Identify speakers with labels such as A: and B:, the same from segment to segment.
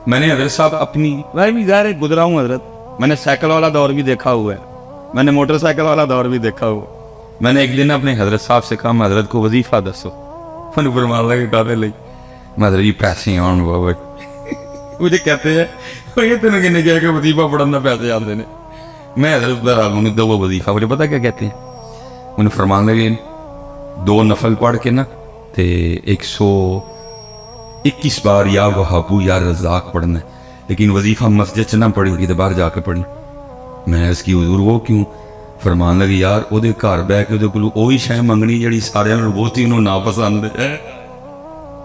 A: میں نے حضرت صاحب اپنی، میں بھی ظاہر گزرا ہوں حضرت، میں نے سائیکل والا دور بھی دیکھا ہوا ہے، میں نے موٹر سائیکل والا دور بھی دیکھا ہوا. میں نے ایک دن اپنے حضرت صاحب سے کہا میں حضرت کو وظیفہ دسو، میں نے فرمان لگا ڈالے لئی میں حضرت جی پیسے آن بابا مجھے کہتے ہیں یہ تین کہنے کیا کہ وظیفہ پڑھنا پیسے آتے ہیں. میں حضرت انہیں دو وظیفہ مجھے پتا کیا کہتے ہیں، انہیں فرمان لگے 2 نفل پڑھ کے نا تے 121 بار یا وہابو یا رزاق پڑھنا ہے، لیکن وظیفہ مسجد سے نہ پڑھی ہوگی تو باہر جا کے پڑھی. میں اس کی حضور وہ کیوں؟ فرمان لگے یار وہ گھر بہ کے وہی شے منگنی جڑی سارے بہت ہی انہوں ناپسند ہے.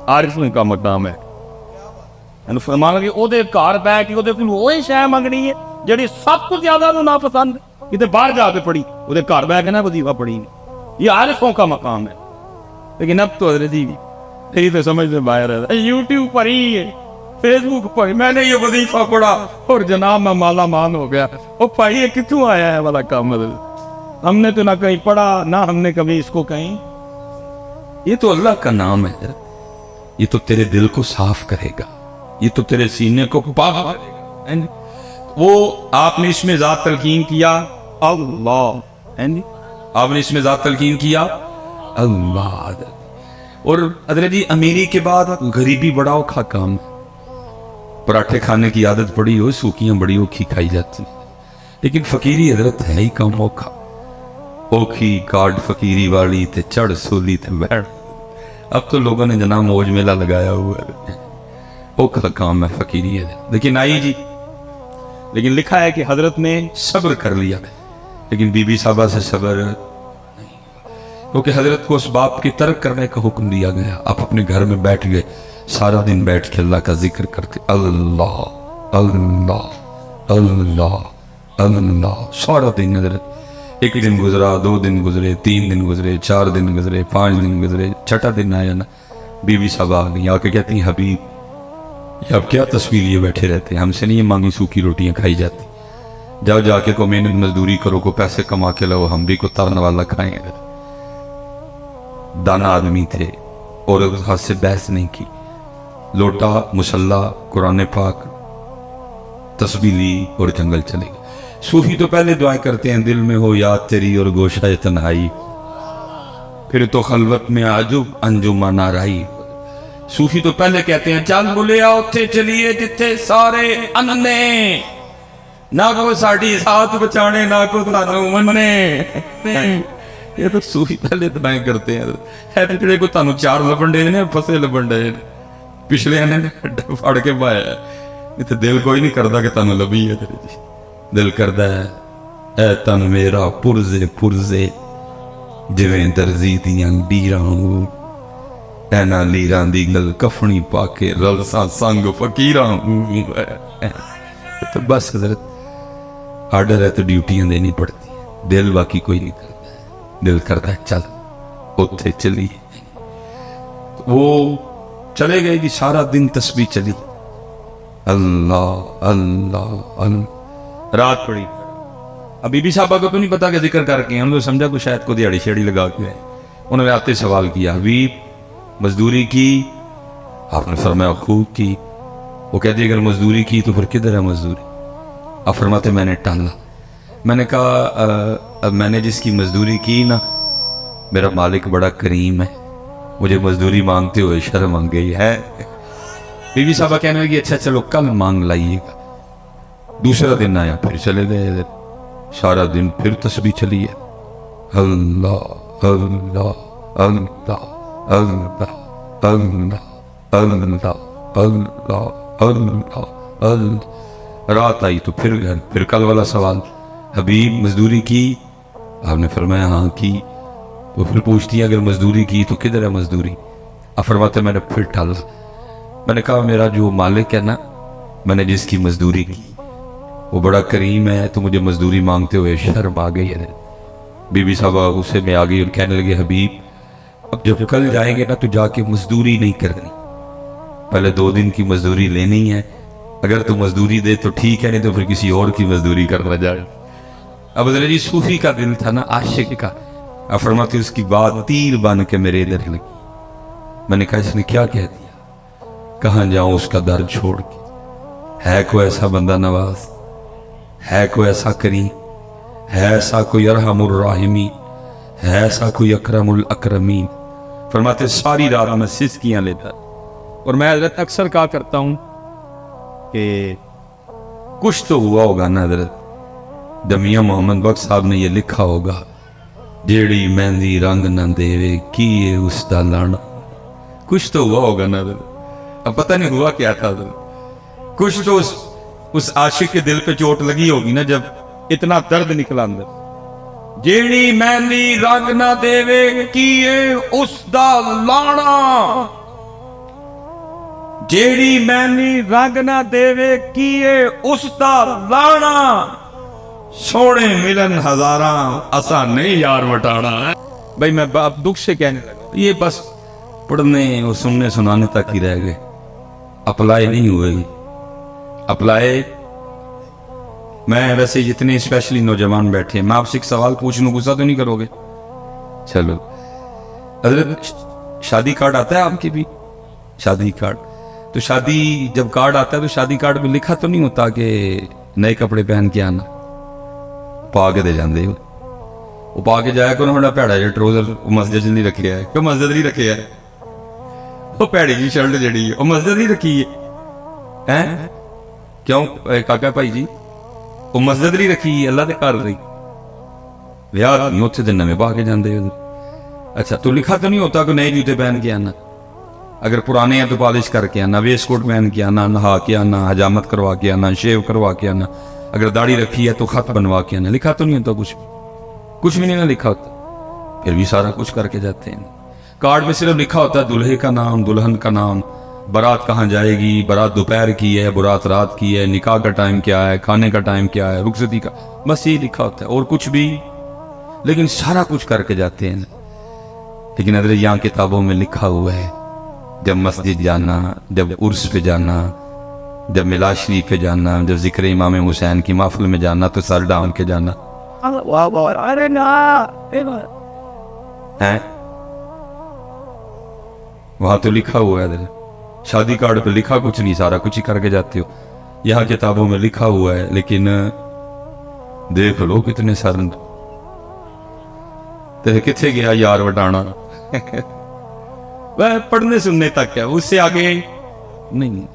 A: عارفوں کا مقام ہے. فرمان لگے وہ گھر بہ کے وہی شے منگنی ہے جڑی سب کو زیادہ انہوں ناپسند ہے، کتنے باہر جا کے پڑھی، وہ گھر بہ کے نا وظیفہ پڑھی نہیں. یہ عارفوں کا مقام ہے. لیکن اب تو حضرت جی یہی تو سمجھ میں باہر ہے، یوٹیوب پر ہی ہے، فیس بک پر میں نے یہ وظیفہ پڑھا اور جناب میں مالا مان ہو گیا. وہ بھائی یہ کتوں آیا ہے والا کام؟ ہم نے تو نہ کہیں پڑھا نہ ہم نے کبھی اس کو کہیں. یہ تو اللہ کا نام ہے، یہ تو تیرے دل کو صاف کرے گا، یہ تو تیرے سینے کو پاک کرے گا. وہ آپ نے اس میں ذات تلقین کیا اللہ، آپ نے اس میں ذات تلقین کیا اللہ. اور حضرت جی امیری کے بعد غریبی بڑا اوکھا کام، پراٹھے کھانے کی عادت پڑی ہو، سوکیاں بڑی اوکھی کھائی جاتی، لیکن فقیری حضرت ہے ہی کم اوکھا. اوکھی کارڈ فقیری والی تے چڑھ سولی تے بیٹھ. اب تو لوگوں نے جناب موج میلہ لگایا ہوا ہے، اوکھا کام ہے فقیری ہے. لیکن آئی جی، لیکن لکھا ہے کہ حضرت نے صبر کر لیا، لیکن بی بی صاحبہ سے صبر نہیں، کیونکہ حضرت کو اس باپ کی ترک کرنے کا حکم دیا گیا. آپ اپنے گھر میں بیٹھ گئے، سارا دن بیٹھ کے اللہ کا ذکر کرتے، اللہ اللہ اللہ اللہ سارا دن. حضرت ایک دن گزرا، 2 دن گزرے، 3 دن گزرے، 4 دن گزرے، 5 دن گزرے، 6واں دن آیا نا، بی بی صاحبہ آ گئی، آ کے کہتی ہیں حبیب یہ اب کیا تصویر لیے بیٹھے رہتے ہیں، ہم سے نہیں یہ مانگی سوکھی روٹیاں کھائی جاتی، جاؤ جا کے کو محنت مزدوری کرو، کو پیسے کما کے لاؤ، ہم بھی کو تارن والا کھائیں. دانا آدمی تھے اور اس ہاتھ سے بحث نہیں کی، لوٹا مسلح قرآن پاک تسبیح لی اور جنگل چلے گئے. صوفی تو پہلے دعائیں کرتے ہیں دل میں ہو یاد تیری اور گوشہ تنہائی، پھر تو خلوت میں عجب انجمن آرائی. صوفی تو پہلے کہتے ہیں چل بلیا اتھے چلیے جتھے سارے اننے، نہ کو ساڑی ساتھ بچانے نہ کو سانو مننے. یہ تو صوفی پہلے دعائیں کرتے ہیں. ہے جڑے کو تانوں 4 لبن دے نے پھسے لبن دے پچھلے نے پھڑ کے پایا ہے. یہ تو دل کوئی نہیں کردا کہ تانوں لبھی ہے. دل کردا ہے اے تن میرا پرزے پرزے جویں درزی دیاں ڈیراں، اینا لیراں دی گل کفنی پا کے رلساں سنگ فقیراں. تو بس حضرت آرڈر ہے تو ڈیوٹیاں دینی پڑتی ہیں، دل باقی کوئی نہیں کرتا. دل کرتا ہے چل اتھے چلی. وہ چلے گئے کہ سارا دن تسبیح چلی، اللہ اللہ اللہ. رات پڑی. اب بی بی صاحبہ کو تو نہیں پتا کہ ذکر کر کے ہم تو سمجھا کو شاید کو دیہڑی شیڑی لگا کے. انہوں نے آتے سوال کیا حبیب مزدوری کی؟ آپ نے فرمایا خوب کی. وہ کہتے اگر مزدوری کی تو پھر کدھر ہے مزدوری؟ آپ فرماتے میں نے ٹالا. میں نے کہا میں نے جس کی مزدوری کی نا میرا مالک بڑا کریم ہے، مجھے مزدوری مانگتے ہوئے شرم آ گئی ہے. بی بی صاحبہ کہنے لگی اچھا چلو کل مانگ لائیے گا. دوسرا دن آیا پھر چلے گئے، سارا دن پھر تسبیح چلی ہے، اللہ اللہ اللہ اللہ اللہ اللہ اللہ اللہ اللہ. رات آئی تو پھر گھر، پھر کل والا سوال حبیب مزدوری کی؟ آپ نے فرمایا ہاں کی. وہ پھر پوچھتی ہے اگر مزدوری کی تو کدھر ہے مزدوری؟ آپ فرماتے میں نے پھر ٹالا. میں نے کہا میرا جو مالک ہے نا، میں نے جس کی مزدوری کی وہ بڑا کریم ہے، تو مجھے مزدوری مانگتے ہوئے شرم آ گئی ہے. بی بی صاحبہ غصے میں آ گئی اور کہنے لگے حبیب اب جب کل جائیں گے نا تو جا کے مزدوری نہیں کرنی، پہلے 2 دن کی مزدوری لینی ہے. اگر تو مزدوری دے تو ٹھیک ہے، نہیں تو پھر کسی اور کی مزدوری کرنا جائے. اب حضرت جی صوفی کا دل تھا نا، عاشق کا. اب فرماتے اس کی بات تیر بن کے میرے ادھر لگی. میں نے کہا اس نے کیا کہہ دیا؟ کہاں جاؤں اس کا در چھوڑ کے؟ ہے کوئی ایسا بندہ نواز، ہے کوئی ایسا کریم، ہے ایسا کوئی ارحم الراحمین، ہے ایسا کوئی اکرم الاکرمین؟ فرماتے ساری رات میں سسکیاں لیتا، اور میں حضرت اکثر کہا کرتا ہوں کہ کچھ تو ہوا ہوگا نا حضرت، جب میاں محمد بخش صاحب نے یہ لکھا ہوگا جیڑی مہندی رنگ نہ دے کیے اس دا لانا، کچھ تو ہوا ہوگا نا حضرت، اب پتہ نہیں ہوا کیا تھا حضرت، کچھ تو اس عاشق کے دل پہ چوٹ لگی ہوگی نا جب اتنا درد نکلا اندر، جیڑی مہندی رنگ نہ دے کیے اس دا لانا، جیڑی مہندی رنگ نہ دے کیے اس دا لانا، سونے ملن ہزاراں اسا نہیں یار وٹانا۔ بھائی میں دکھ سے کہنے لگا، یہ بس پڑھنے اور سننے سنانے تک ہی رہ گئے، اپلائی نہیں ہوئے۔ اپلائی میں ویسے جتنے اسپیشلی نوجوان بیٹھے ہیں، میں آپ سے ایک سوال پوچھ لوں، غصہ تو نہیں کرو گے؟ چلو حضرت، شادی کارڈ آتا ہے آپ کی بھی؟ شادی کارڈ تو شادی جب کارڈ آتا ہے تو شادی کارڈ میں لکھا تو نہیں ہوتا کہ نئے کپڑے پہن کے آنا؟ پا کے دے جاندے ہو، وہ پا کے جایا کرو ہنا پیڑا جا ٹروزر مسجد نہیں رکھے ہے، کیوں مسجد نہیں رکھے ہے؟ وہ پیڑی جی شرٹ جڑی ہے وہ مسجد نہیں رکھی ہے، کیوں کاکا بھائی جی وہ مسجد نہیں رکھی، اللہ دے کار رہی یار نہیں اتنے دن میں پا کے جاندے ہو۔ اچھا تو لکھا تو نہیں ہوتا کہ نئے جوتے پہن کے آنا، اگر پرانے ہیں تو پالش کر کے آنا، ویسٹ کوٹ پہن کے آنا، نہا کے آنا، حجامت کروا کے آنا، شیو کروا کے آنا، اگر داڑھی رکھی ہے تو خط بنوا کے آنا، لکھا تو نہیں ہوتا کچھ بھی نہیں نہ لکھا ہوتا، پھر بھی سارا کچھ کر کے جاتے ہیں۔ کارڈ میں صرف لکھا ہوتا ہے دلہے کا نام، دلہن کا نام، بارات کہاں جائے گی، بارات دوپہر کی ہے، بارات رات کی ہے، نکاح کا ٹائم کیا ہے، کھانے کا ٹائم کیا ہے، رخصتی کا، بس یہ لکھا ہوتا ہے اور کچھ بھی، لیکن سارا کچھ کر کے جاتے ہیں۔ لیکن حضرت یہاں کتابوں میں لکھا ہوا ہے جب مسجد جانا، جب عرس پہ جانا، جب میلاد شریف پہ جانا، جب ذکر امام حسین کی محفل میں جانا تو سر ڈھانپ کے جانا ہے، وہاں تو لکھا ہوا ہے حضرت، شادی کارڈ پہ لکھا کچھ نہیں، سارا کچھ ہی کر کے جاتے ہو۔ یہاں کتابوں میں لکھا ہوا ہے لیکن دیکھ لو کتنے سر کتنے گیا یار وٹانا وہ پڑھنے سننے تک ہے، اس سے آگے نہیں۔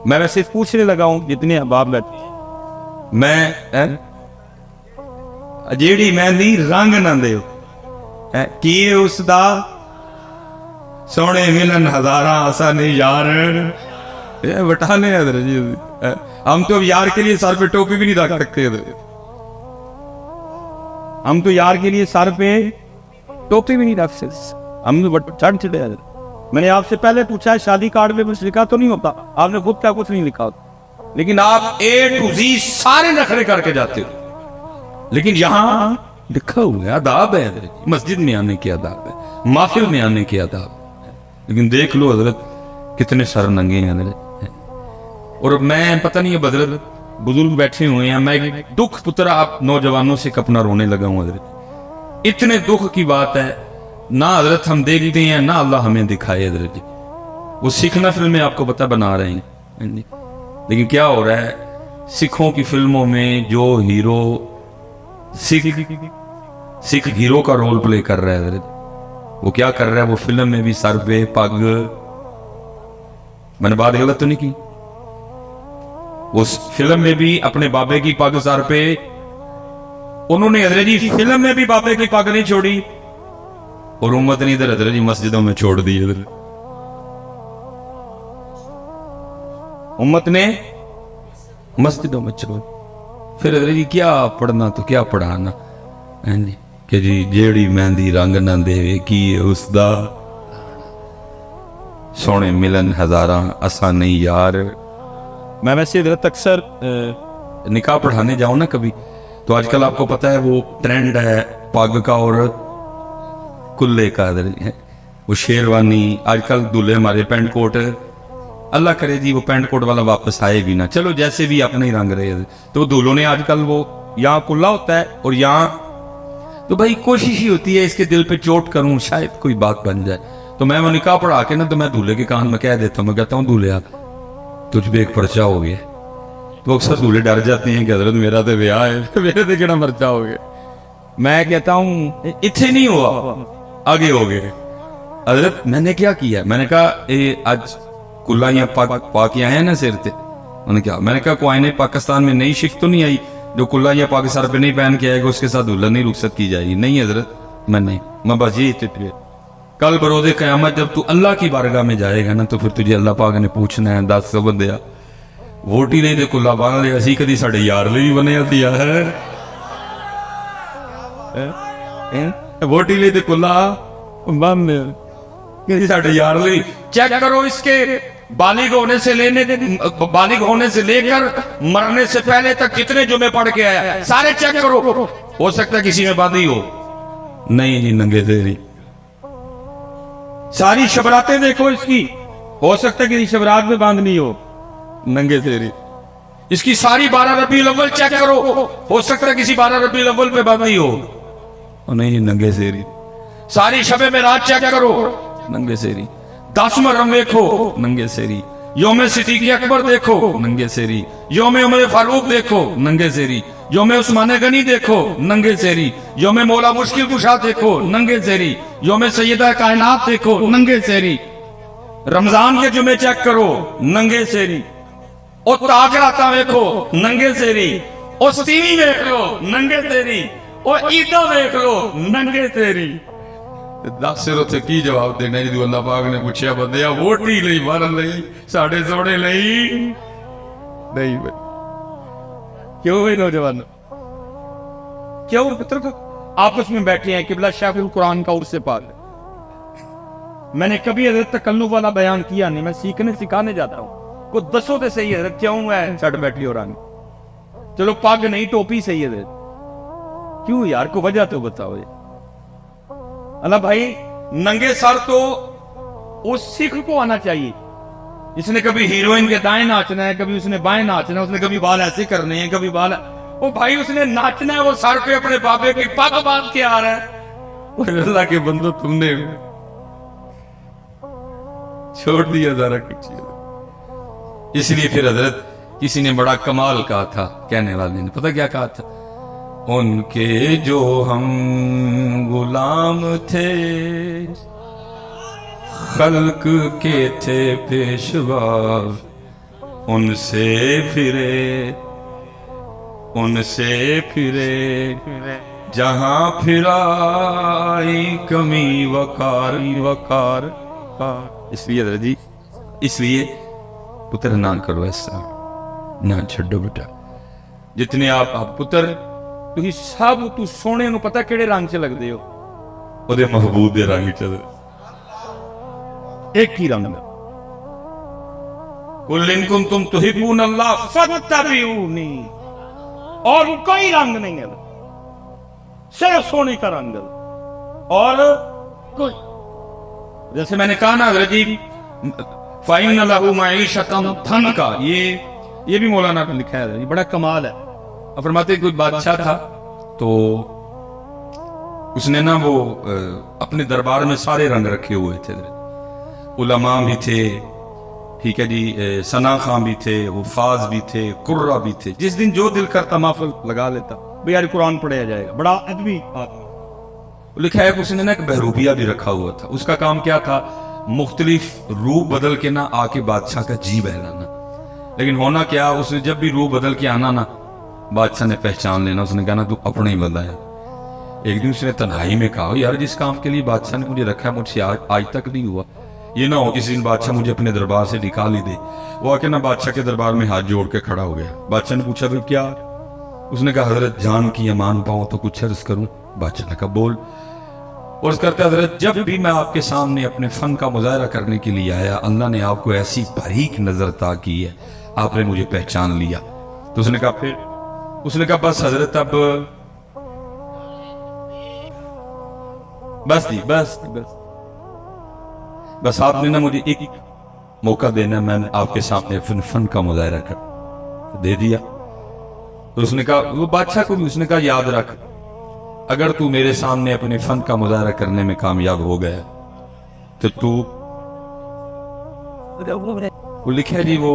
A: میں ویسے پوچھنے لگا ہوں جتنے احباب بیٹھے، میں جیڑی مہندی رنگ نہ دے کیے اس دا سونے ملن ہزاراں اسا نہیں یار وٹانے حضرت جی، ہم تو یار کے لیے سر پہ ٹوپی بھی نہیں رکھ سکتے، ہم تو یار کے لیے سر پہ ٹوپی بھی نہیں رکھ سکتے، ہم چڑھ چڑے۔ میں نے آپ سے پہلے پوچھا ہے شادی کارڈ میں کچھ لکھا تو نہیں ہوتا، آپ نے خود کیا کچھ نہیں لکھا ہوتا، لیکن آپ اے ٹو زی سارے نخرے کر کے جاتے ہو۔ لیکن یہاں لکھا ہوا ہے، آداب ہے حضرت، مسجد میں آنے کے آداب ہے، محفل میں آنے کے آداب ہے، لیکن دیکھ لو حضرت کتنے سر ننگے ہیں حضرت۔ اور میں پتہ نہیں حضرت بزرگ بیٹھے ہوئے ہیں، میں دکھ پترا آپ نوجوانوں سے اپنا رونے لگا ہوں حضرت، اتنے دکھ کی بات ہے، نہ حضرت ہم دیکھتے ہیں نہ اللہ ہمیں دکھائے حضرت جی، وہ سیکھنا فلمیں آپ کو پتہ بنا رہے ہیں، لیکن کیا ہو رہا ہے سکھوں کی فلموں میں جو ہیرو سکھ ہیرو کا رول پلے کر رہا ہے حضرت، وہ کیا کر رہا ہے، وہ فلم میں بھی سر پہ پگ، میں نے بات غلط تو نہیں کی، وہ فلم میں بھی اپنے بابے کی پگ سر پہ، انہوں نے حضرت جی فلم میں بھی بابے کی پگ نہیں چھوڑی، اور امت نے ادھر حضرت جی مسجدوں میں چھوڑ دی، امت نے مسجدوں میں چھوڑ، پھر حضرت جی کیا پڑھنا تو کیا پڑھانا کہ جی جیڑی مہندی رنگ نہ دے کی اس دا سونے ملن ہزاراں اسا نہیں یار۔ میں ویسے حضرت اکثر نکاح پڑھانے جاؤں نا کبھی تو آج کل آپ کو پتا ہے وہ ٹرینڈ ہے پگ کا اور کلے کا، وہ شیروانی، آج کل دلہے ہمارے پینٹ کوٹ، اللہ کرے جی وہ پینٹ کوٹ والا واپس آئے بھی نہ، چلو جیسے بھی اپنے ہی رنگ رہے، تو دلہوں نے آج کل وہ یہاں کلا ہوتا ہے اور یہاں، تو بھائی کوشش ہی ہوتی ہے اس کے دل پہ چوٹ کروں شاید کوئی بات بن جائے، تو میں وہ نکاح پڑھا کے نا تو میں دولہے کے کان میں کہہ دیتا ہوں، میں کہتا ہوں دولہے آپ تجھ پہ ایک پرچہ ہو گیا، تو اکثر دولے ڈر جاتے ہیں کہ حضرت میرا تو بیاہ ہے میرے تو کہنا مرچا ہو گیا. میں کہتا ہوں اتنے نہیں ہوا آگے ہو گئے. حضرت میں نے کیا کیا؟ میں نے کہا آج کلا یا پاک آئے ہیں نا سر تے. انہوں نے کہا، میں نے کہا کوئی پاکستان میں نئی شک تو نہیں آئی جو کلا یا پاک سر پہ نہیں پہن کے آئے گا اس کے ساتھ دلہن نہیں رخصت کی جائے گی؟ نہیں حضرت میں بس یہی اتنے. کل بروز قیامت جب تو اللہ کی بارگاہ میں جائے گا نا تو پھر تجھے اللہ پاک نے پوچھنا ہے 10 بندیا ووٹی نہیں دے کلا بن لے اسی کدی ساڈے یار ਲਈ ਬਣਿਆ دیا ہے ووٹی نہیں دے کلا بن کدی ساڈے یار ਲਈ. چیک کرو اس کے بالغ ہونے سے لے کر مرنے سے پہلے تک کتنے جمعے پڑھ کے آیا سارے چیک کرو. ہو سکتا ہے کسی میں باندھی ہو. نہیں جی ننگے تیری. ساری شبراتیں دیکھو اس کی، ہو سکتا ہے کہ شبرات میں باندھنی ہو. ننگے تیری. اس کی ساری 12 ربیع الاول چیک کرو، ہو سکتا ہے کسی 12 ربیع الاول پہ باندھنی ہو. نہیں جی ننگے تیری. ساری شب معراج چیک کرو. ننگے تیری. 10 محرم دیکھو. ننگے تیری. یوم صدیق اکبر دیکھو. ننگے تیری. یوم عمر فاروق دیکھو. ننگے تیری. یوم عثمان غنی دیکھو. ننگے تیری. یوم مولا مشکل کشا دیکھو. ننگے تیری. یوم سیدہ کائنات دیکھو. ننگے تیری. رمضان کے جمعے چیک کرو. ننگے تیری. او تاجراتا دیکھو. ننگے تیری. او سیوی دیکھ لو. ننگے تیری. او عیدہ دیکھ لو. ننگے تیری. دس سر اتنے کی جواب دینا جدو اللہ پاک نے پوچھا بندیا ووٹی لئی مارن لئی ساڈے سونے لئی نہیں. کیوں بھائی نوجوان کیوں پتر آپس میں بیٹھے ہیں قبلہ شیخ القرآن کا عرص پاک. میں نے کبھی حضرت تکلف والا بیان کیا نہیں. میں سکھانے جاتا ہوں. کو دسو تے صحیح حضرت کیوں ہے سٹ بیٹھ لی اور آنی. چلو پگ نہیں ٹوپی صحیح ہے حضرت کیوں یار کو وجہ تو بتاؤ. اللہ بھائی ننگے سر تو اس سکھ کو آنا چاہیے جس نے کبھی ہیروئن کے دائیں ناچنا ہے کبھی اس نے بائیں ناچنا ہے اس نے کبھی بال ایسے کرنے ہیں کبھی بال وہ بھائی اس نے ناچنا ہے وہ سر پہ اپنے بابے کی پگ باندھ کے آ رہا ہے. اللہ کے بندو تم نے چھوڑ دیا ذرا کچھ. اس لیے پھر حضرت کسی نے بڑا کمال کہا تھا کہنے والے نے پتہ کیا کہا تھا ان کے جو ہم غلام تھے خلق کے تھے پیشوا ان سے پھرے جہاں پھرائی کمی وقار. اس لیے حضرت جی اس لیے پتر نہ کرو ایسا نہ چھڈو بیٹا. جتنے آپ پتر تھی سب تو سونے نو پتہ کیڑے رنگ چ لگدے ہو او دے محبوب دے رنگ چ ایک ہی رنگ. قل ان کنتم تحبون اللہ فاتبعونی. اور کوئی رنگ نہیں ہے صرف سونے کا رنگ اور کوئی. جیسے میں نے کہا نا حضرت جی فَإِنَّ لَهُ مَعِيشَةً ضَنْكَ یہ بھی مولانا نے لکھا ہے. بڑا کمال ہے. فرماتے کوئی بادشاہ تھا تو اس نے نا وہ اپنے دربار میں سارے رنگ رکھے ہوئے تھے. علماء بھی تھے ٹھیک ہے جی ثنا خان بھی تھے حفاظ بھی تھے قرہ بھی تھے. جس دن جو دل کرتا محفل لگا لیتا بھئی یار قرآن پڑھایا جائے گا. بڑا ادبی لکھا ہے کہ اس نے نا ایک بہروپیہ بھی رکھا ہوا تھا. اس کا کام کیا تھا مختلف روح بدل کے نا آ کے بادشاہ کا جی بہلانا. لیکن ہونا کیا اس نے جب بھی روح بدل کے آنا نا بادشاہ نے پہچان لینا. اس نے کہا نا تو اپنا ہی بندہ ہے. ایک دن اس نے تنہائی میں کہا یار جس کام کے لیے بادشاہ نے مجھے رکھا ہے مجھ سے آج تک نہیں ہوا. یہ نہ ہو کسی دن بادشاہ مجھے اپنے دربار سے نکال ہی دے. وہ آ کے نا بادشاہ کے دربار میں ہاتھ جوڑ کے کھڑا ہو گیا. بادشاہ نے پوچھا پھر کیا؟ اس نے کہا حضرت جان کی امان پاؤں تو کچھ عرض کروں. بادشاہ نے کہا بول. اور اس کرتے حضرت جب بھی میں آپ کے سامنے اپنے فن کا مظاہرہ کرنے کے لیے آیا اللہ نے آپ کو ایسی باریک نظر عطا کی ہے آپ نے مجھے پہچان لیا. تو اس نے کہا پھر اس نے کہا بس حضرت اب بس آپ نے نا مجھے ایک موقع دینا میں نے آپ کے سامنے اپنے فن کا مظاہرہ کر دے دیا. تو اس نے کہا وہ بادشاہ کو بھی اس نے کہا یاد رکھ اگر تو میرے سامنے اپنے فن کا مظاہرہ کرنے میں کامیاب ہو گیا تو تو لکھا جی وہ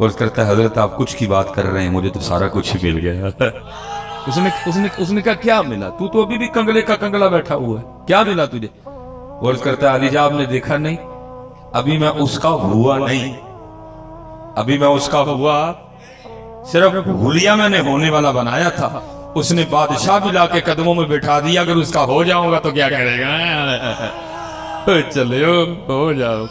A: اور کرتا ہے حضرت آپ کچھ کی بات کر رہے ہیں، مجھے تو سارا کچھ ہی مل گیا۔ اس نے کہا کیا ملا؟ تو ابھی بھی کنگلے کا کنگلا بیٹھا ہوا ہے، کیا ملا تجھے؟ اور کرتا ہے علی جان آپ نے دیکھا نہیں، ابھی میں اس کا ہوا نہیں، ابھی میں اس کا ہوا صرف حلیہ میں نے ہونے والا بنایا تھا، اس نے بادشاہ بھی لا کے قدموں میں بٹھا دیا، اگر اس کا ہو جاؤں گا تو کیا کرے گا؟ چلے ہو جاؤ، ہو جاؤ۔